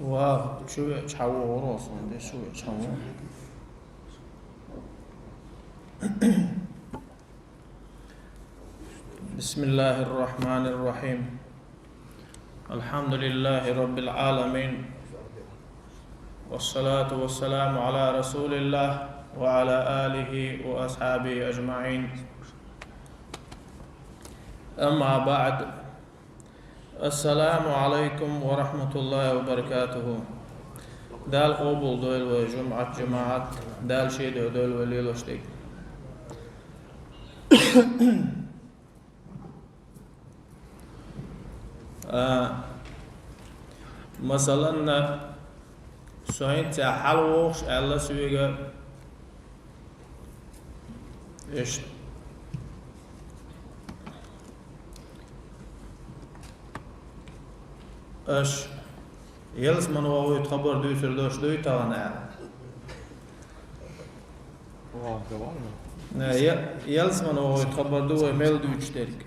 وشو تشاو راسون ده شو تشاو. بسم الله الرحمن الرحيم. الحمد لله رب العالمين، والصلاة والسلام على رسول الله وعلى آله وأصحابه أجمعين. أما بعد، السلام عليكم ورحمة الله وبركاته. دال قبول دول وجمعة دال شيء دول وليل وشتيك. مثلا سوين تحلوش الله سويجا إيش يلس من هو يتخبر دوسر دوش دوي تانا يلس من هو يتخبر دو ميل دو يشترك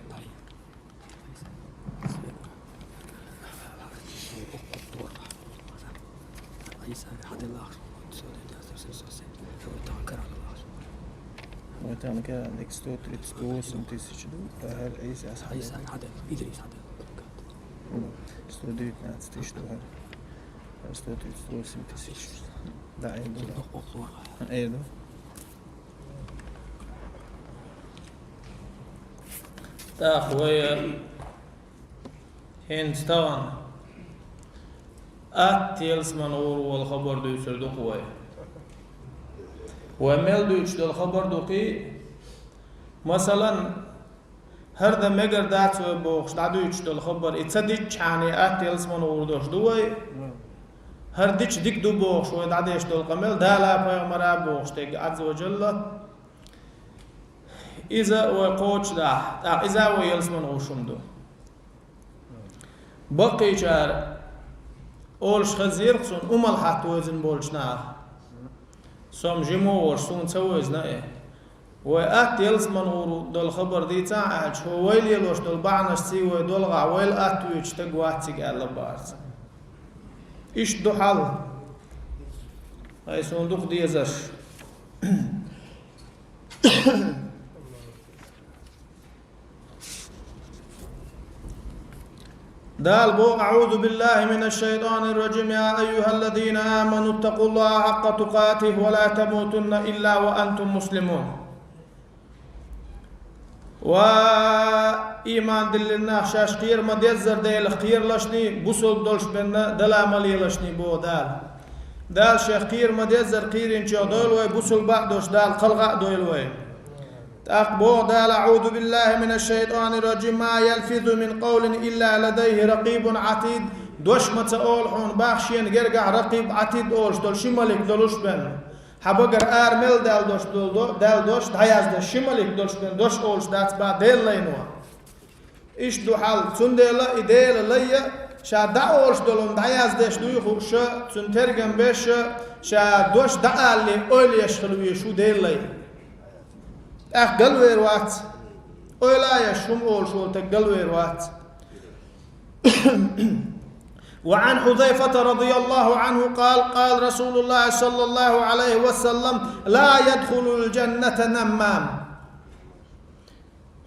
وتعمل كده عندك ستوت تسكوس وتسيش دو هل عيسى عيسى حدا إدريس حدا ستوديت ناس تشتو هل ستوت تسكوس وتسيش لا عيدو عيدو تاخويا هندستان أتيلس منور والخبر دو يسردو خويا وميل دو يشتو الخبر دوقي مثلا هردا مگر دات بوخش دادو يشتو الخبر اتصديش يعني اتيلس منور دوش دوي هرديش ديك دو بوخش ودادو يشتو القمل دالا پیغمبر بوخش تيج عز وجل إذا وقوش دا إذا ويلس منور شمدو بقي جار أولش خزير خصون أمال حتى وزن بولشنا سوم جمو ورسون سويزنا إيه وآت يلس منورو دول خبر دي تاعج هو ويل يلوش دول بعنش سيوي دول غا ويل آتو يجتق واتيق ألا بارز إيش دو حل هاي صندوق دي يزش دال بو أعوذ بالله من الشيطان الرجيم. يا أيها الذين آمنوا اتقوا الله حق تقاته ولا تموتن إلا وأنتم مسلمون. وإيمان دلنا شاش خير ما ديزر ديل خير لشني بوسل دولش بنا دلا ملي لشني بو دال شيخ خير ما ديزر خير إنشاء دول وي بوسل بعدوش دال خلقاء دول وي أخبو دال أعوذ بالله من الشيطان الرجيم. ما يلفظ من قول إلا لديه رقيب عتيد. دوش متأول حون باخشين جرجع رقيب عتيد أولش دول شمالك دولش بن حبقر آرمل دال دوش دايز دل شمالك دولش بن دوش أولش دات با دل لينوا إيش دو حال تندلا إديل ليا شا دا أولش دولم دايز دش دوي خوش تنترجم بش شا دوش دا اللي أول يشخلوي شو دل لي قلوير وات أولا يشم أول شول تقلوير وات. وعن حذيفة رضي الله عنه قال رسول الله صلى الله عليه وسلم لا يدخل الجنة نمام.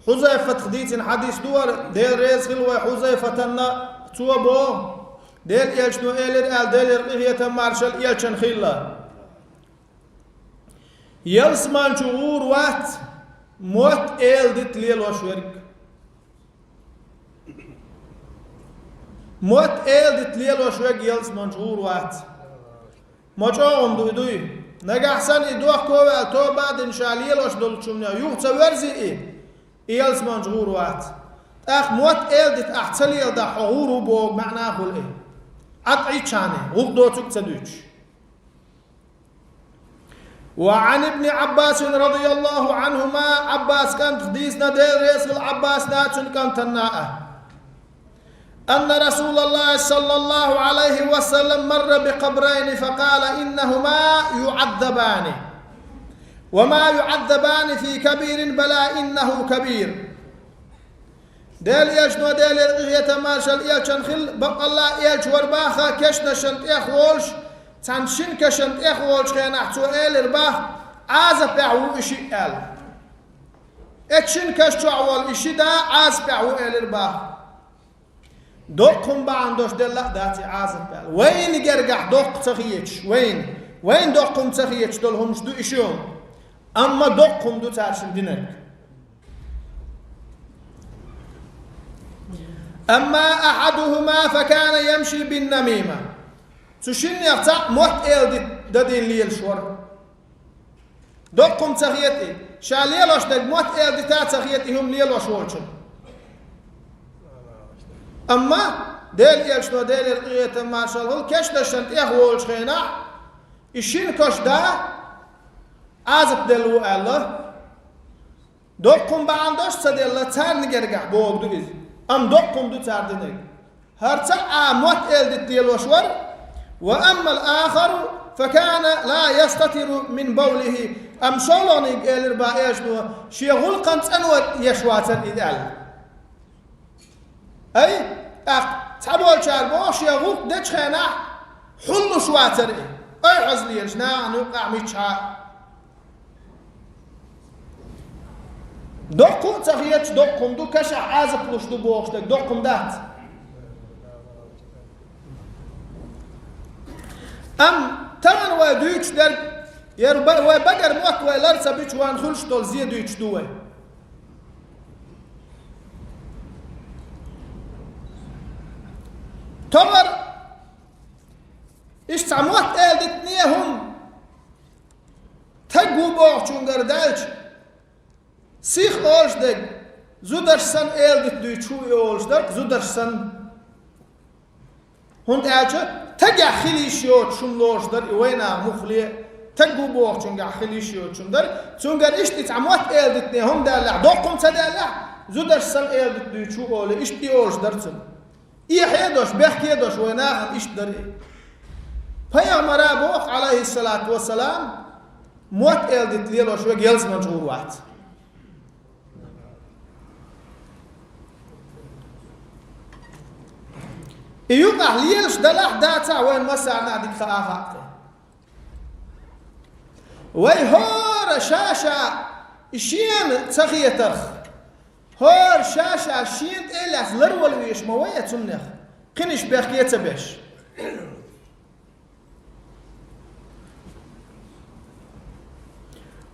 حذيفة خديت حديث دور دير رزق وحذيفة توبو دير يلشنو إلر دير رقية مارشال يلشن خيلا يلسمان شعور وات موت ديت ليل وشورك موت ديت ليل وشورك يلسمان شعور وات مجاهم دوي نجح سن يدوخ كوال تو بعد إن شاء الله ليل وش دول شمنا يوخ تورزي يلسمان شعور وات أخ موت ديت أحتلي ده حضور بو معناه خلقه أطعي شانه وقدوتك تدوش. وعن ابن عباس رضي الله عنهما عباس كان حديثنا دير رسول عباس ناتن كان تناءه أن رسول الله صلى الله عليه وسلم مر بقبرين فقال إنهما يعذبان وما يعذبان في كبير بلا إنه كبير. دال إيش نو دال إغية ماشل إيش خل بق الله إيش ورباخا كشنا شنت إخوالش تنشين كشنت إخوالش كان أحتو إل رباخ عاز بعو إشي إل إكشين كشتو عوال إشي دا عاز بعو إل رباخ دوقهم بعندوش دل لا داتي عاز بعو وين يرجع دوق تخيش وين دوقهم تخيش دولهم شدو إشيهم أما دوقهم دو تارشن دينك أما أحدهما فكان يمشي بالنميمة تشين يقطع موت إل دين ليل شور دوقهم تخيتي شاليلوش دك موت إل دي تا تخيتي هم ليلوش ولشن أما ديل يشنو ديل القية ما شاء الله كشدشن إخوالش خينا إشين كش دا عازب دلو الله دوقهم بعندوش سدي الله تار نجرجع بوق دويز أم دوقهم دو تار دينك هرتا موت إل ديلوش ور وأما الآخر فكان لا يستتر من بوله أم شلون يقال ربا إيشنو شيغول قنت أنوت يشواتن إذال أي تبول شاربو شيغول دش خينا حلو شواتر أي عزليش نا نوقع ميتشا دوقم تغيير دوقم دو كشع عازب لش دو بوخشتك دوقم دات أم تمن ودويتش در يربا وبقر موت ولرسا بيتش وان خلش تول زي دويتش دوه تمر إيش تعموت دتنيهم تجو بوخشون قردالش سيخ أولش دك زودرسن دت دويتشو أولش دك زودرسن هند أجا تجا خليشيوت شملوش در وينا مخلي تجو بوخشون جا خليشيوت شم در تونجر إيش تتعموت دتنيهم دالع دوقم تدالع زودرسن دت دويتشو أول إيش بيولش درسن إيه حيدوش بيحكيدوش ويناهم إيش دري پیامبر ابوخ عليه الصلاة والسلام موت دت ليلوش وجلس مجهور وقت يوقع ليلش دلح داتا وين مسعنا ديك خاخاك ويهور شاشة شين تغيتخ هور شاشة شين إلف لرول ويش موية تمنخ قنش بيخيت بيش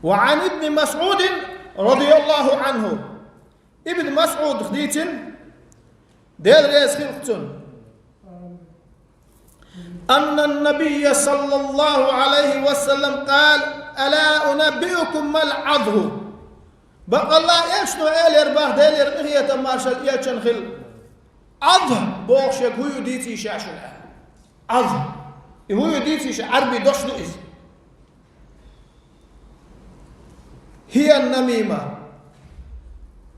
وعن ابن مسعود رضي الله عنه ابن مسعود خديتن دير ريس خلقتن أن النبي صلى الله عليه وسلم قال ألا أنبئكم ما العضه بقى الله يشنو إرباه ديل إرغية مارشال يلشن خل عضه بوخشك هو يديتي شاشن عضه هو يديتي عربي دوش لئيس هي النميمة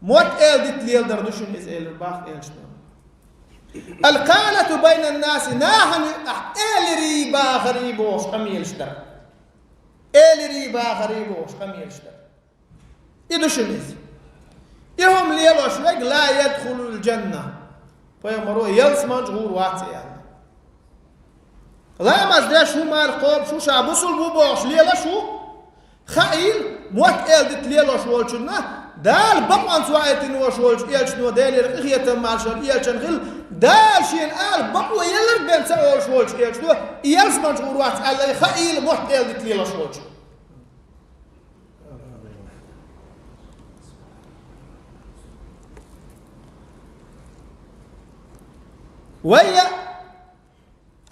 موت ديت ليل دردوشن إز إرباه يلشنو القالة بين الناس ناهن ريبا غريبوش خميلشتر ريبا غريبوش خميلشتر يدوشنيز يهم ليلوش لك لا يدخل الجنة فيمروا يلس مجهور واتي يعني لا مزداش هو مال قوب شو شابوسل بوبوش ليلا شو خائل موت ديت ليلوش والشنا دال بقوان سوايتين وشولش يلشنو دالي رقية مالشان يلشن غل دال شين بقوة يلر بين سأول شولش يلشنو يلس منشور وات الله خائل موت ديت ليلا شولش ويا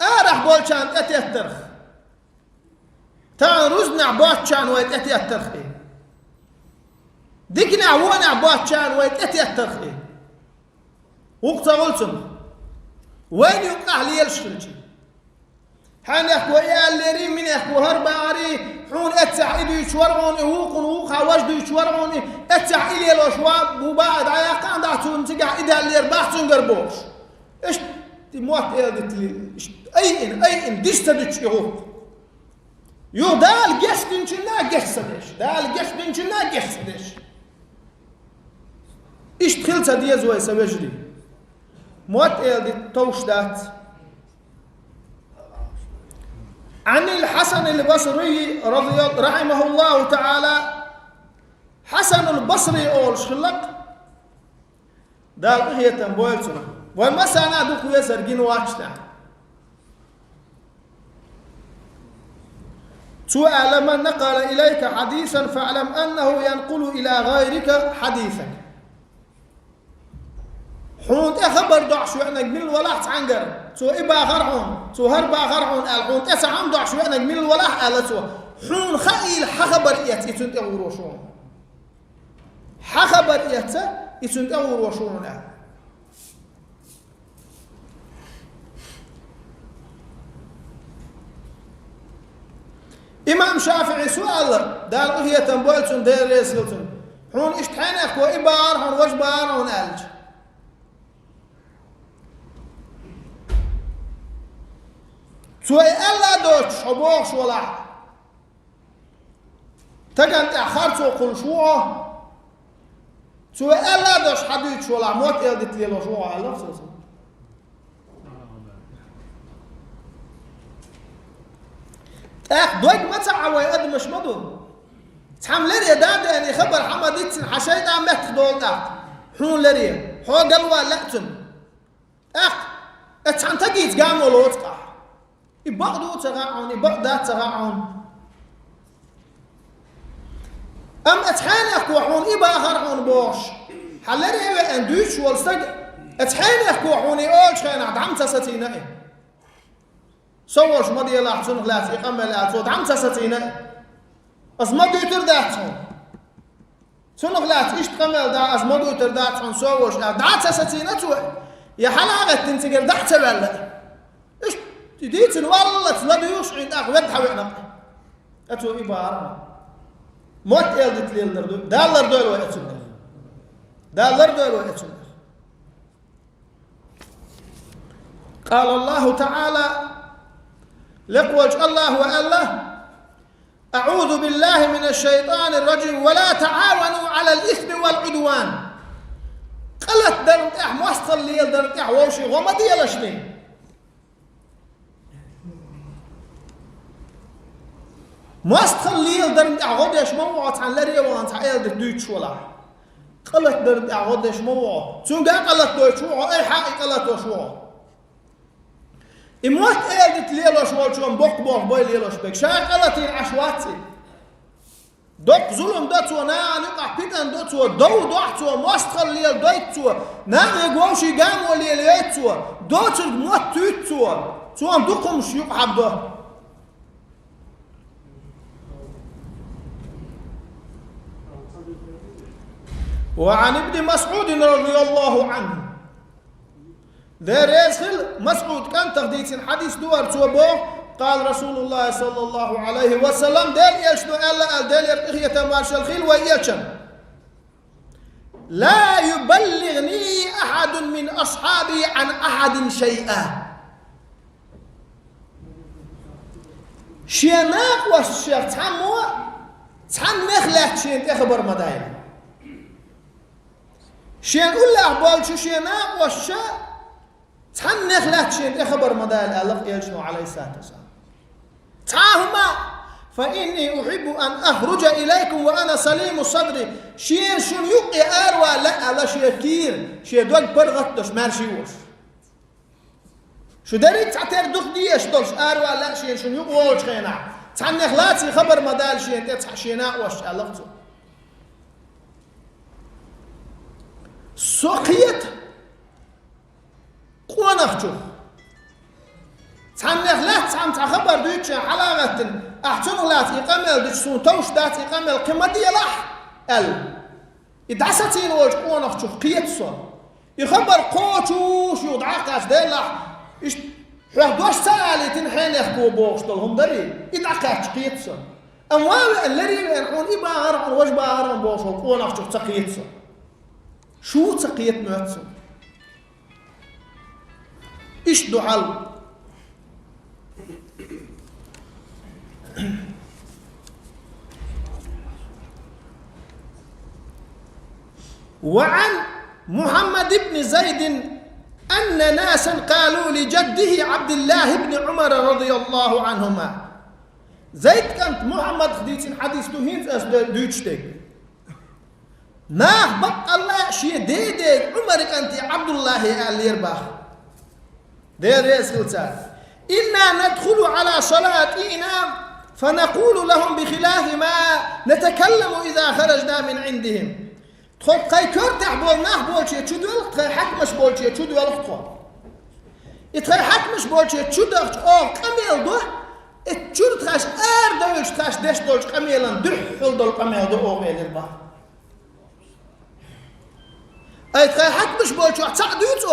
راح بولشان اتيترخ تان رزنا بوتشان ويت اتيترخ ديكنا وانا بوتشان ويت اتيترخ وقت قلتم وين يقع لي الشلجي حان يحكوا يا اللي من يحكوا هرباري حون اتع إدو يشورعوني ووقن ووقع وجدو يشورعوني اتع إلي الوشواب وبعد عياقان دعتون تقع إدها اللي يرباحتون قربوش إيش تموت إيدت لي أي ديش تدوش يو دال جيش دينشنا جيش سدش دال جيش دينشنا جيش سدش إيش تخلت ديز ويسوجري موت إلدي توشدات عن الحسن البصري رحمه الله تعالى حسن البصري أول شلق دال هي تنبويتنا ومسانا دوك يسر جين واتشنا سؤال من نقل إليك حديثا فاعلم أنه ينقل إلى غيرك حديثا حون أخبر ضع شو أنك من الولاح عنقر سو إبا غرعون سو هربا غرعون الحون أسعام ضع شو أنك من الولاح على سو حون خيل حخبر يتسنت أغروشون حخبر يتسنت أغروشون إمام شافعي سؤال دال هي تنبولتون دير ريسلتون حون اشتحينك وإبا غرعون وجبا غرعون ألج سوى ألا دوش حبوش ولا تجن تأخرت وقل شوعه سوى ألا دوش حديث ولا موت يلدت لي لو شوعه الله سوى دوك ما تعوي أدمش مدو تحمل لي داد يعني خبر حمديت حشيت عم بتدول ده حون لريه حو قلوا لأتن اتحن تجيت قام ولا وتقع يبقدو تغاعون يبقدا تغاعون أم اتحانك وحون إبا غرعون بوش حلري أندوش والسج اتحانك وحون يقول شينا دعم تستينا سووش مدي الله حسن غلاف يقمل الألفوت دعم تستينا أزمدو يترداتهم سن غلاف إيش تقمل دا أزمدو يترداتهم سووش دعم تستينا تو يا حلاغة تنتقل دعت بلا إيش تديت والله تلبيوش عندك ود حوينا أتو إبارة موت يلدت لي الدردو دالر دول ويأتون دالر دول ويأتون قال الله تعالى لقوج الله وأله أعوذ بالله من الشيطان الرجيم ولا تعاونوا على الإثم والعدوان قلت درتاح موصل لي درتاح ووشي ومدي يلشني ماستخل ليل درد أعودش موعد عن لريه وانت عيل دوتش ولا قلت درد أعودش موعد شو قال قلت دوتش وعو أي حق قلت وشو إموت عيل ليل وشو شو بوق باي ليل وشبك شاي قلت العشواتي دوك ظلم دوتو نا نقع بيتن دوتو دوتو ماستخل ليل دوتو نا يقوشي قام وليل يتو دوتو موت توتو شو دوكم شو يقعد وعن ابن مسعود رضي الله عنه there is مسعود كان تغديت حديث دور توبه قال رسول الله صلى الله عليه وسلم دل يشنو ألا دل يرقية مارش الخيل ويأشن لا يبلغني أحد من أصحابي عن أحد شيئا شيناق والشيخ تحن نخلق شين تخبر مدايا شين أولا أحبال شو شيناق والشيخ تحن نخلق شين تخبر مدايا الألف يجنو عليه الصلاة والسلام تعاهما فإني أحب أن أخرج إليكم وأنا سليم الصدر شين شن يقي أروى لا لا شيكير شي دوك برغتش مارشيوش شو داري تعتر دوك ديش دوش أروى لا شين شن يقي وش خينا تحن نخلاتي خبر مدال شين تتحشينا وش ألفتو سقيت قوانخشو تحن نخلات تحن تخبر دوش حلاغة أحسن غلات يقامل دجسون توش دات يقامل قمة ديلاح يدعستين وش قوانخشو قيتسو يخبر قوتوش يدعاقاش ديلاح حيث دوش سالي تنحين يخبو بوش دولهم داري يدعاقاش قيتسو أموال اللي يكون إبا غرعون وجبا غرعون بوش قوانخشو تقيتسو شو تقيت نوتسو إيش دعال وعن محمد بن زيد أن ناسا قالوا لجده عبد الله بن عمر رضي الله عنهما. زيد كانت محمد خديتين حديث تهين أس دوتشتك ناه بق الله شيء دي عمر كانت عبد الله اليرباح دير يسكتان إنا ندخل على صلاتنا فنقول لهم بخلاف ما نتكلم إذا خرجنا من عندهم. تخل قاي كرتح بولناه بولشي تشدول قاي حكمش بولشي تشدول خطوة يتخاي حكمش بولشي تشدول كميل دو تشود تخاش دوش تخاش دش دوش كميلان دح حل دول كميل دو أوغيل البا أي تخاي حكمش بولشي تعديت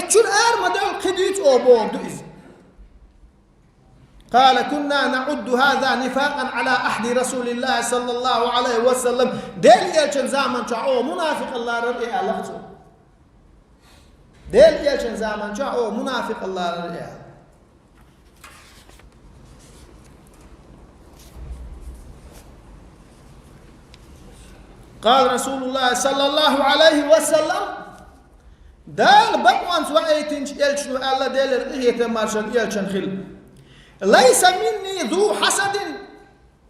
تشود ما دول خديت بول دوز. قال كنا نعد هذا نفاقا على أحد رسول الله صلى الله عليه وسلم ديل يلشن زامن شاء منافق الله رأي ألغتو ديل يلشن زامن شاء منافق الله رأي. قال رسول الله صلى الله عليه وسلم دال بقوان سوائتين يلشن الله ديل رأي مارشل يلشن خل ليس مني ذو حسد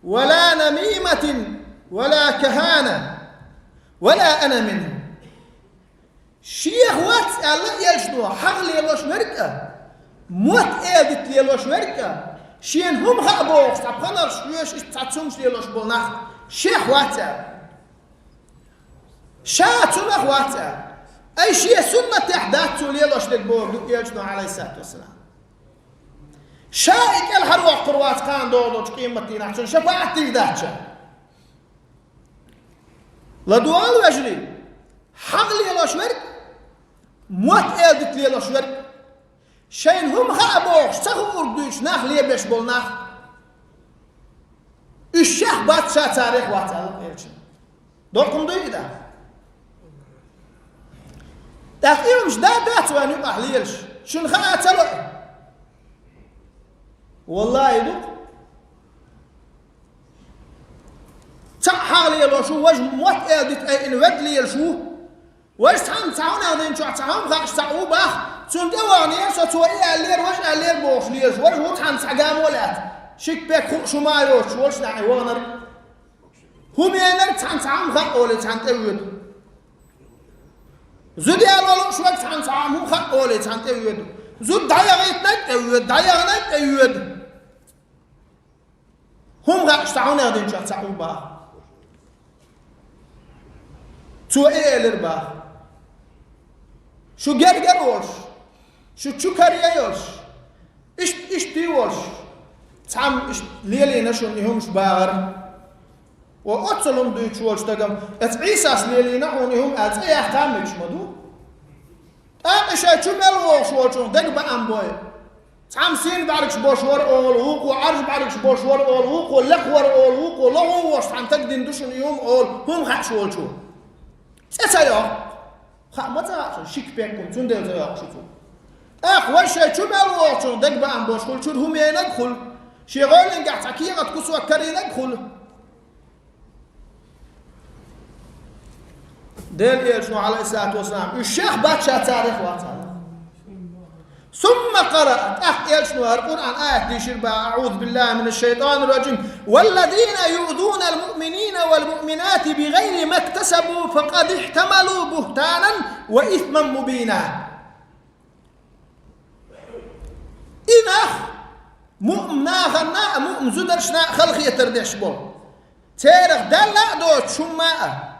ولا نميمة ولا كهانة ولا أنا منه. شيخ وات الله يلشنو حغل يلوش وركة موت إيدت يلوش وركة شين هم خابوش تبقنر شويش تاتسومش يلوش بولناخ شيخ وات شاتونخ وات أي شيء سنة تحداتو يلوش لك يلشنو عليه الصلاة والسلام. شائك الحروق قروات كان دولو قيمتين عشان شفاعتي ذاتشا لدوال وجري حغلي يلوش ورك موت إيدت لي يلوش ورك شين هم خابوش سخور دوش ناخ ليه بيش بول ناخ الشيخ باتشا تاريخ واتعلم إيرشن دولكم دوي دا داخل مش دات وان يبقى حليلش شن خاتلو والله يدوق تحالي لو شو وجه موت ادت اي ان ودلي شو وش تام تعاون هذين شو تعاون غاش تعوبه سنت واني سو توي اللير وش اللير بوش ليش وش هو تام سقام ولات شيك بك شو ما يوش وش نعي ونر هم ينر تام تعاون غا اول تام تود زودي على شو تام تعاون غا اول تام تود زود دايغنت تود هم غاش تعاون هذين شو تعوبه تو إيلربا شو جرجروش شو كاريوش إيش تيوش تعم إيش ليلي نشون يهمش باغر وأتصلهم دويتشوش تجمع أتعيساس ليلي نحون يهم أتعي أحتامش مدو أقشة شو ملوش وشون دق بأمبوي تعم سين بعركش بوشور أول وقو عرج بعركش بوشور أول وقو لخور أول وقو لغوش تعم تقدين دوشون يهم أول هم خاش وشو سيسايا خامتا شيك بيكم تندل زيا شوفوا اخ وش شو مالو دق بان بوش كل شو هم يندخل شي غولن قاعد تحكي قد كسوا كري ندخل ديل يشنو عليه الصلاه والسلام الشيخ باتشا تاريخ وقتها ثم قرأت يشنو القرآن آية تشير أعوذ بالله من الشيطان الرجيم والذين يؤذون المؤمنين والمؤمنات بغير ما اكتسبوا فقد احتملوا بهتانا وإثما مبينا. إذا مؤمنا غنا مؤمن زدرشنا خلق يتردش بول تاريخ دلع دوت شماء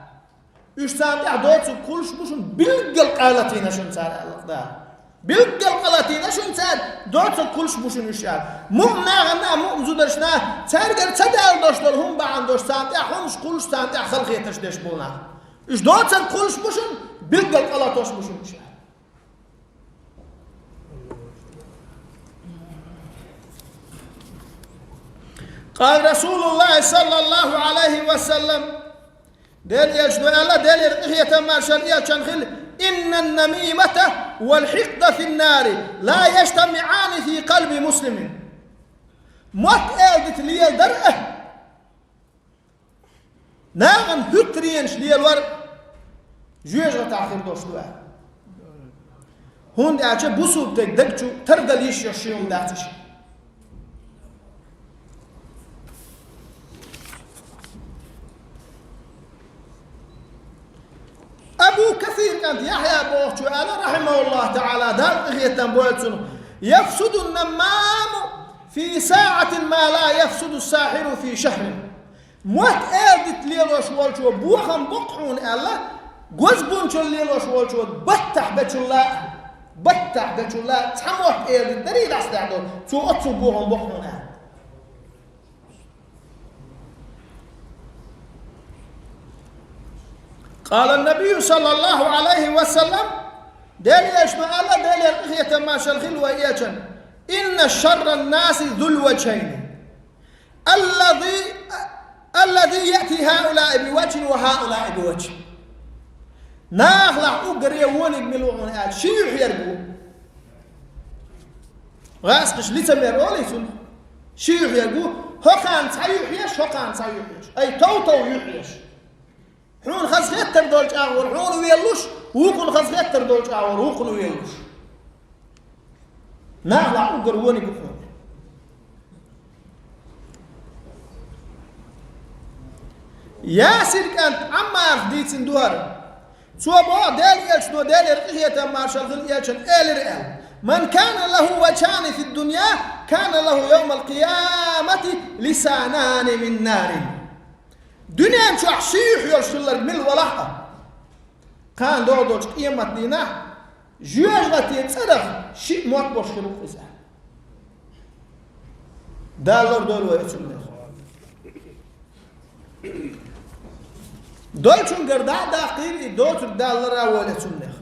يشتاق دوت كلش بشون بلقل قالتين شن سار الله بيلقى القلاتين شو نسال دوت كلش بوشن يشال مؤمنا غنا مؤمن زودرشنا تارجر تدال دوشتر هم بعن دوش سانت همش كلش سانت خلق يتشدش بولنا ايش دوت كلش بوشن بيلقى القلاتوش بوشن يشال. قال رسول الله صلى الله عليه وسلم ديل يشدو الله ديل هي تماشل يشان خل إن النميمة والحقد في النار لا يجتمعان في قلب مسلم. موت أيدت لي الدرء. ناغن هترينش لي الورق. جويج تأخير دوشتوا هون دعچه بوسوب تك دكتو تردليش يشيوم داتش أبو كثير كانت يحيى بوحشو أنا رحمه الله تعالى دار إغية بوحشو يفسد النمام في ساعة ما لا يفسد الساحر في شهر موت أردت ليلوش والشو بوخم بقحون ألا قزبونشو ليلوش والشو بتح بتشلا تحموت أردت دريد أستعدو تو أطفو بوخم بقحون ألا قال النبي صلى الله عليه وسلم دالي يشمع الله دالي الإخية ما شلخل وإيجن إن شر الناس ذو الوجهين الذي يأتي هؤلاء بوجه وهؤلاء بوجه ناخلع أقري ونق ملوعون قال شيح يربو غاسقش لتمر وليسون شيح يربو هقان سيحيش أي توتو يحيش حون خاص يتر دولج أغور حون ويلوش وكل خاص يتر دولج أغور وكل ويلوش ناخلع أقر ونق بحون ياسر كانت عما أخديت دوار سوابا ديل يلشنو ديل يرقية مارشال غل يلشن إل من كان له وجهان في الدنيا كان له يوم القيامة لسانان من نار دنيا مش عشيح يلشلر من الولاحة كان دودوش قيمة دينا جيوش غتي تصرف شيء موت بوشكلو خزان دالور دول ويتشن دولشون قرداء داقيل دوتر دالر أولي سنخ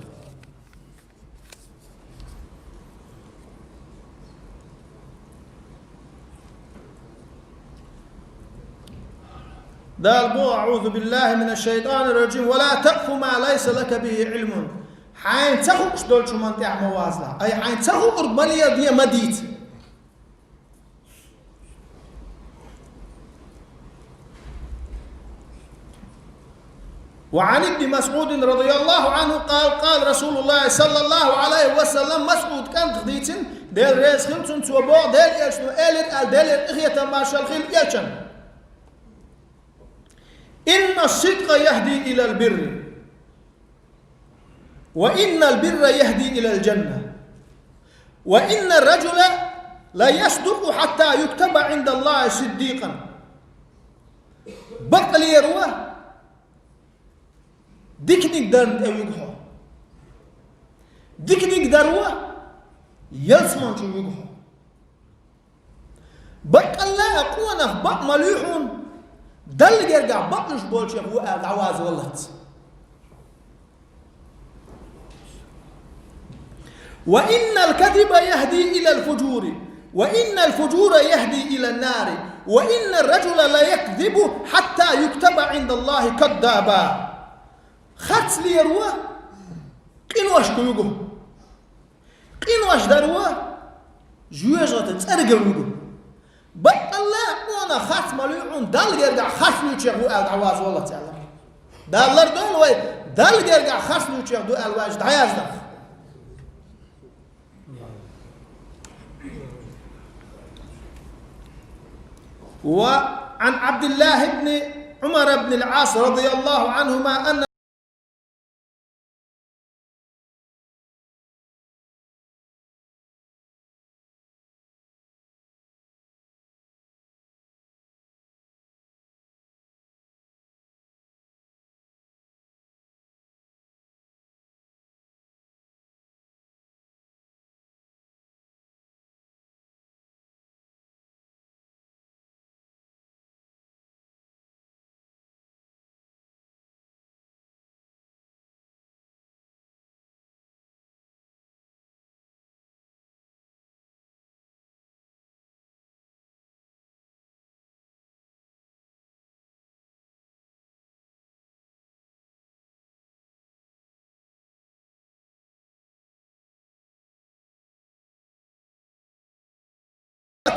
دال بو أعوذ بالله من الشيطان الرجيم ولا تقف ما ليس لك به علم حين تخوش دولشو منطع موازلة أي حين تخو أربالية دي مديت وعن ابن مسعود رضي الله عنه قال رسول الله صلى الله عليه وسلم مسعود كان خديتن ديل ريس خلتن توبو ديل يشنو إلر ديل إخية ما شالخيل يشن إن الصدق يهدي إلى البر وإن البر يهدي إلى الجنة وإن الرجل لا يصدق حتى يكتب عند الله صديقا بقل يروه ديك نقدر نقول ديك نقدر يلسمون شو يقول بق الله أقوانا بق مليحون دل يرجع بقلش بولش هو العواز واللت وإن الكذب يهدي إلى الفجور وإن الفجور يهدي إلى النار وإن الرجل لا يكذب حتى يكتب عند الله كذابا خاتس لي رواه قينواش كيوغو قينواش درواه جوجة تسرقوا بق الله وانا خاتس مليون دال يرجع خاتس ليوتشيغ دو العواز والله تعالى دالر دول وي دال يرجع خاتس ليوتشيغ دو الواج دعياز دخ وعن عبد الله بن عمر بن العاص رضي الله عنهما أن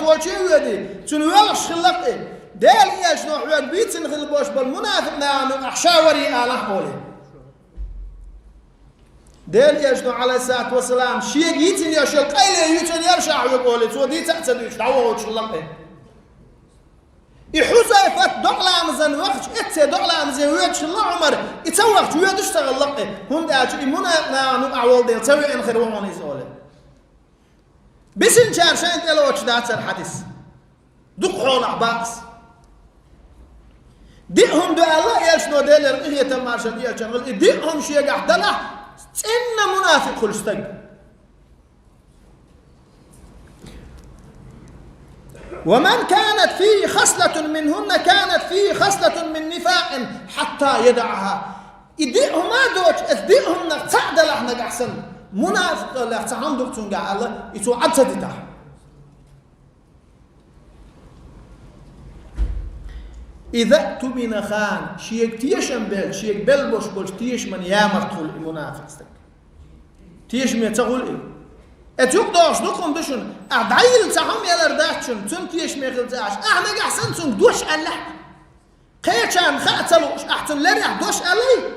توجيه يدي شنو يلش خلقه دال ايش نوع بيتن خلبوش بالمنافق نعم احشاوري اله قولي ديل يجنو عليه الصلاة والسلام شيء يتن يشل قيل يتن يرشع يقول سودي تعتد يشلعوه وشلقه يحوزيفت دقلا مزن وقت اتي دقلا مزن ويتش الله عمر يتوقت ويدشتغل لقه هم داج إمنا نانو أعوال ديل تسوي إن خيرون يسأله بسن شارشين تلوش دات الحديث دقحون أحباس ديهم دو الله يشنو ديل الرقية تماشا يشنغل ديهم شيء قحدله إن منافق خلستق ومن كانت فيه خصلة منهن كانت فيه خصلة من نفاق حتى يدعها إديهم ما دوش إديهم نقصد لحنا أحسن منافق لا تعندك تنقع الله يتوعد تدتها إذا تمن خان شيك تيشن بل شيك بل بوش تيش من يامر طول المنافق تيش من تقول إيه اتوق دوش نقوم بشون أدعيل تهم يلرداتشون تون تيش ميخلتاش أحنا أحسن تون دوش الله قيشان خاتلوش أحسن لريح دوش علي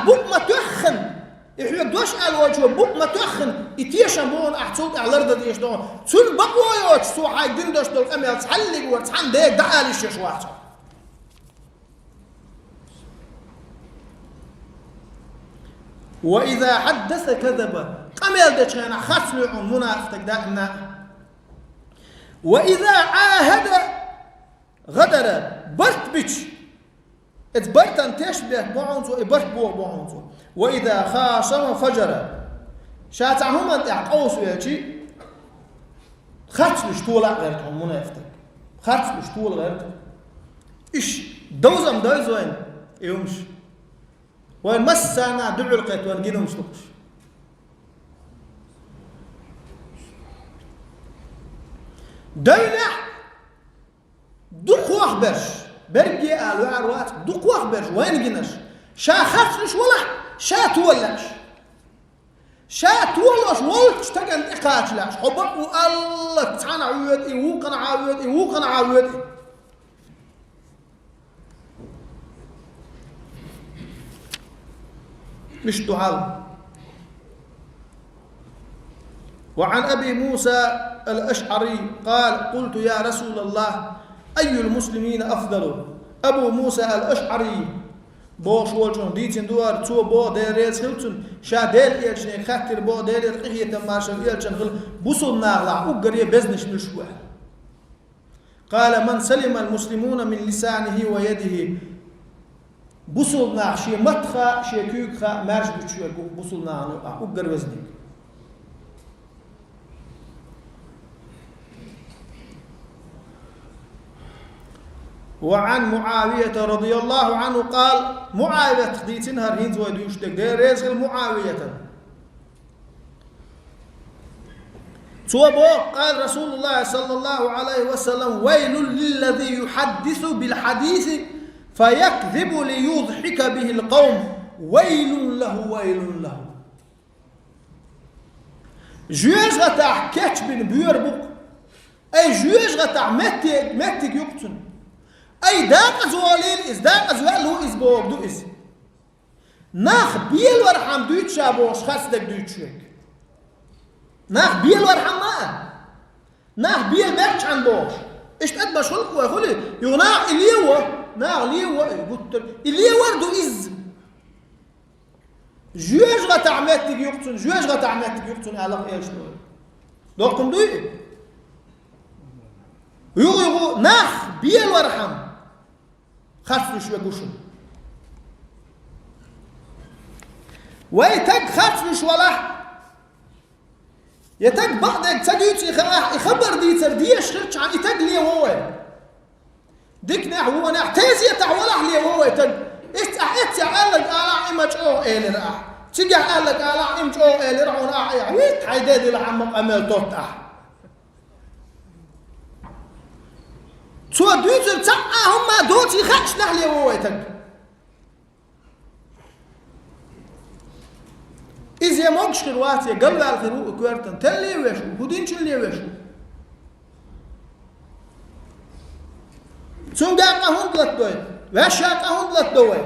بوك ما تخن يحيى دوش الوجه بوك ما تخن يتيشن بون أحسن أعلرد ديش دون تون بقوا يوش سو حاجدين دوش دول أمي تحلق وتحن ديك دعالي شواتو وإذا حدث كذب قام يلدش أنا خسلع منافق دائما وإذا عاهد غدر برت بيتش اتبرتن تشبه بعونتو ابرت بعونتو وإذا خاصم فجر شاتعهم أنت عقوس ويجي خسلش طول غيرتهم منافق خسلش طول غيرتهم إيش دوزم دوزوين يومش وين مسنا دعو القيت وين جينهم شلوش دولة دقوا أخبرش برجي قالوا عروات دقوا أخبرش وين جينش شا خفش ولا شا تولش شا تولش ولش تجن إقاتلاش حبوا الله تعالى عودي وقنا عودي وقنا عودي مش تعال وعن أبي موسى الأشعري قال قلت يا رسول الله أي المسلمين أفضل أبو موسى الأشعري بوش والجون ديتين دوار تو بو ديريز خلتون شا دير يلجن خاطر بو دير قهية تماشا يلجن خل بوصل ناغلا وقريه بزنش نشوه قال من سلم المسلمون من لسانه ويده بوصل ناغ شي متخا شي كيوكخا مارش بتشوه بوصل ناغ وقر وزنك وعن معاوية رضي الله عنه قال معاوية تخديتنها الهند ويدوشتك دير رزق معاوية قال رسول الله صلى الله عليه وسلم ويل للذي يحدث بالحديث فيكذب ليضحك به القوم ويل له ويل له جوج غتاع كاتب بيربق أي جوج غتاع متك يقتل أي داق أزوالين إز داق أزوال هو إز بوغ دو إز ناخ بيل ورحم دويت شابوش خاصدك دويت شوك ناخ بيل ورحم ما ناخ بيل بيرش عن بوش إيش تقد بشغلك ويقولي يغناخ إليوه ناخ ليوه إليوه دو إز جوج غتاع متك يقتل جوج غتاع متك يقتل ألاق إيش نوي دوكم دوي يغو ناخ بيل ورحم خاصلش وقوشن ويتق خاصلش ولا يتق بعدك تجيت يخبر ديتر ديش خرج عن يتق لي هو ديك نح هو نحتاز يتعولح لي هو يتق اتعقت قالك على إمج أو إلي راح تيجي قالك على إمج أو إلي راح وناح يعني حيدادي لحمق أمل توتح سو دوتر تعاهم دوتي خاش نحلي وويتك إذا موكش خلواتي قلب على الخروق كوارتن تلي ويشو هدينش اللي ويشو سون قاقا هندلت دوي وشاقا هندلت دوي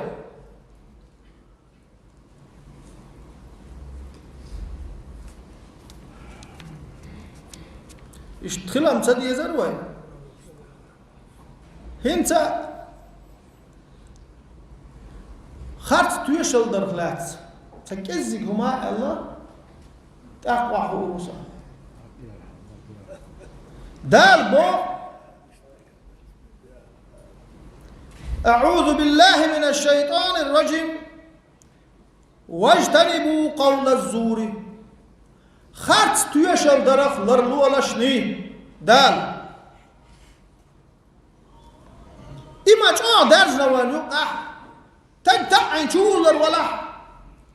اشتخلهم صد يزروي هنتا خارت تويشل درخلات تكزق هما الله تقوى حوروسا دال بو أعوذ بالله من الشيطان الرجيم واجتنبوا قول الزور خارت تويشل درخ لرلو لشني دال إما جاء درز نوانيو تج تعين شولر ولا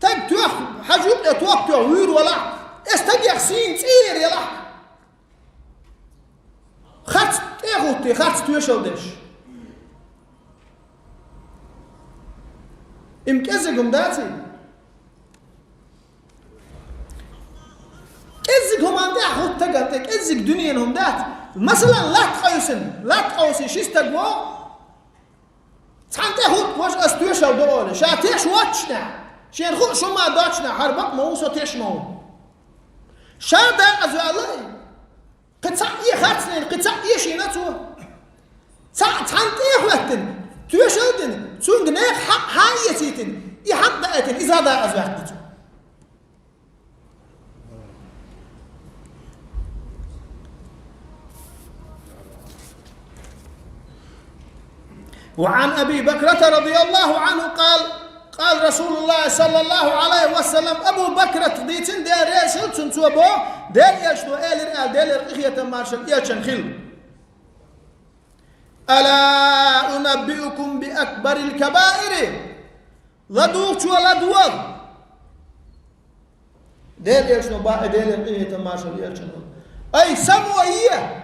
تج توخ حجوب يتوقع وير ولا استجيخ سين تير يلا خارت اغوتي خارت تويشل دش امكزكم داتي كزكم عند اخوت تقاتك ازك دنياهم دات مثلا لا تقوسن شيستقوا تانتي هوت واش استويشل دول شاتيش واتشنا شين خو شو ما داتشنا حربك موسو تشمو شادا ازالي قطع يخاتني قطع يشيناتو تانتي هوتن تويشلدن تونغنيك حق هايتيتن يحدأتن إذا دا أزواجتو وعن أبي بكرة رضي الله عنه قال رسول الله صلى الله عليه وسلم أبو بكرة ديتن دير يشل تنتوبو دير يشتو إلر دير إخية مارشل يشن خل ألا أنبئكم بأكبر الكبائر لدوك ولا دوغ دير يشنو با دير إخية مارشل يشن أي سموية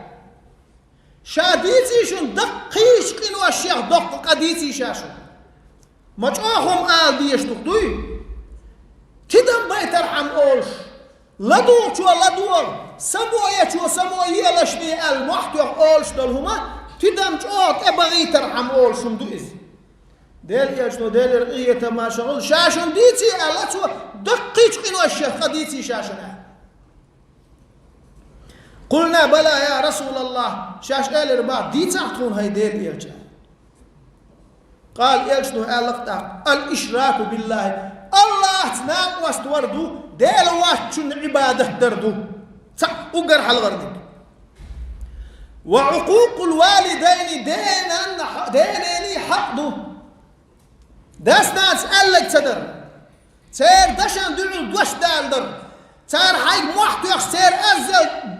شاديتي شن دقيش قنو الشيخ دق قديتي شاشو مجاهم آل دي يشتقدوي تدم بيت الحم أولش لدوك شو لدوغ سموية شو سموية لشني المحتوى أولش دلهما تدم جوت أبغي ترحم أولش مدوئز ديل يشنو ديل رقية ما شغل شاشن ديتي ألا شو دقيش قنو الشيخ قديتي شاشنا قلنا بلى يا رسول الله شاش قال رباط دي تعطون هاي ديل إيرجا قال إيرجنو ألقتا الإشراك بالله الله تنام واستوردو ديل واتشن عبادة دردو أقر حال غردك وعقوق الوالدين دينيني حقدو داس ناس ألق تدر سير دشان دعو دوش دالدر سير حيق محتو يخ سير أزل